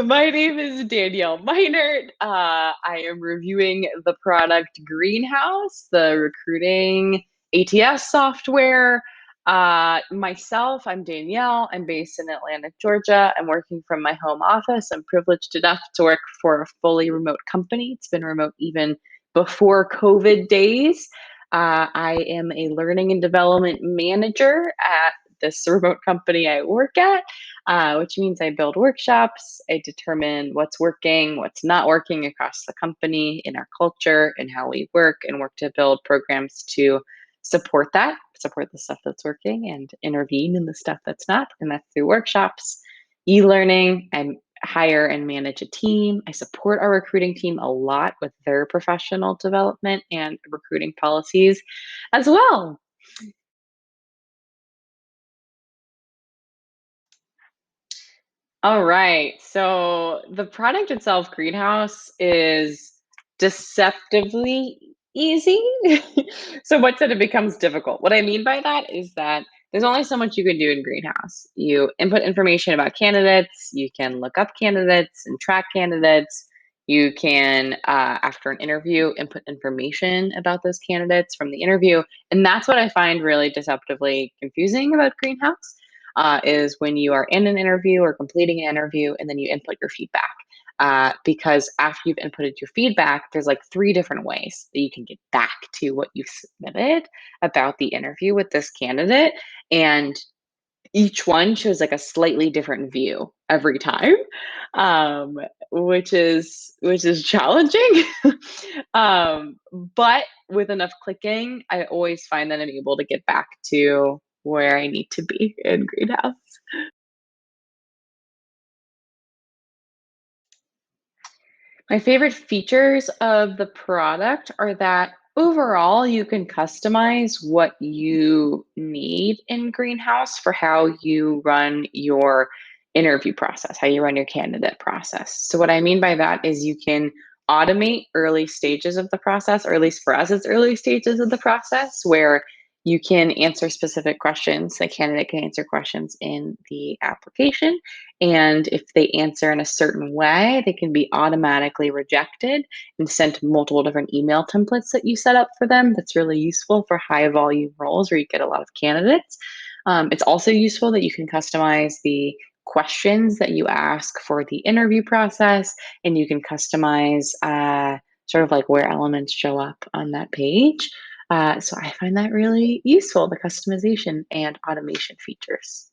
My name is Danielle Meinert. I am reviewing the product Greenhouse, the recruiting ATS software. Myself, I'm Danielle. I'm based in Atlanta, Georgia. I'm working from my home office. I'm privileged enough to work for a fully remote company. It's been remote even before COVID days. I am a learning and development manager at this remote company I work at, which means I build workshops. I determine what's working, what's not working across the company, in our culture, and how we work, and work to build programs to support that, support the stuff that's working, and intervene in the stuff that's not. And that's through workshops, e learning. I hire and manage a team. I support our recruiting team a lot with their professional development and recruiting policies as well. All right. So the product itself, Greenhouse, is deceptively easy. So much that it becomes difficult. What I mean by that is that there's only so much you can do in Greenhouse. You input information about candidates, you can look up candidates and track candidates. You can, after an interview, input information about those candidates from the interview. And that's what I find really deceptively confusing about Greenhouse is when you are in an interview or completing an interview and then you input your feedback. Because after you've inputted your feedback, there's like three different ways that you can get back to what you've submitted about the interview with this candidate. And each one shows like a slightly different view every time, um, which is challenging. But with enough clicking, I always find that I'm able to get back to where I need to be in Greenhouse. My favorite features of the product are that overall you can customize what you need in Greenhouse for how you run your interview process, how you run your candidate process. So, what I mean by that is you can automate early stages of the process, or at least for us, it's early stages of the process where you can answer specific questions. The candidate can answer questions in the application, and if they answer in a certain way, they can be automatically rejected and sent to multiple different email templates that you set up for them. That's really useful for high volume roles where you get a lot of candidates. It's also useful that you can customize the questions that you ask for the interview process, and you can customize sort of like where elements show up on that page. So I find that really useful, the customization and automation features.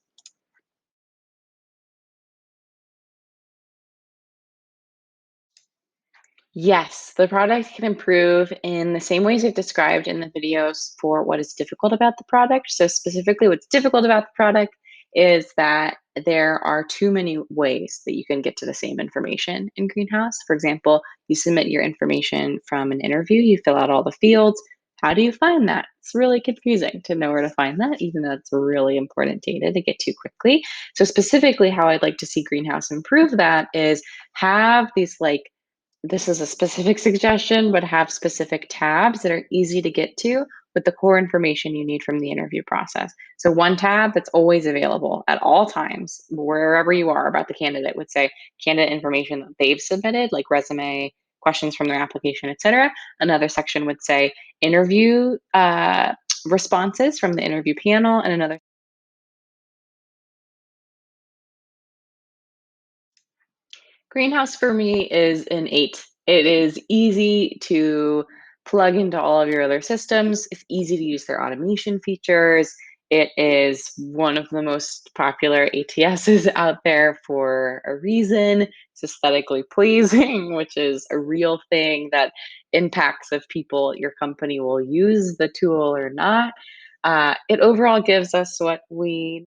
Yes, the product can improve in the same ways we've described in the videos for what is difficult about the product. So, specifically, what's difficult about the product is that there are too many ways that you can get to the same information in Greenhouse. For example, you submit your information from an interview, you fill out all the fields. How do you find that? It's really confusing to know where to find that, even though it's really important data to get to quickly. So, specifically, how I'd like to see Greenhouse improve that is have these like this is a specific suggestion, but have specific tabs that are easy to get to with the core information you need from the interview process. So, one tab that's always available at all times, wherever you are about the candidate, would say candidate information that they've submitted, like resume, questions from their application, etc. Another section would say interview responses from the interview panel, and another Greenhouse for me is an 8. It is easy to plug into all of your other systems. It's easy to use their automation features. It is one of the most popular ATSs out there for a reason. It's aesthetically pleasing, which is a real thing that impacts if people at your company will use the tool or not. It overall gives us what we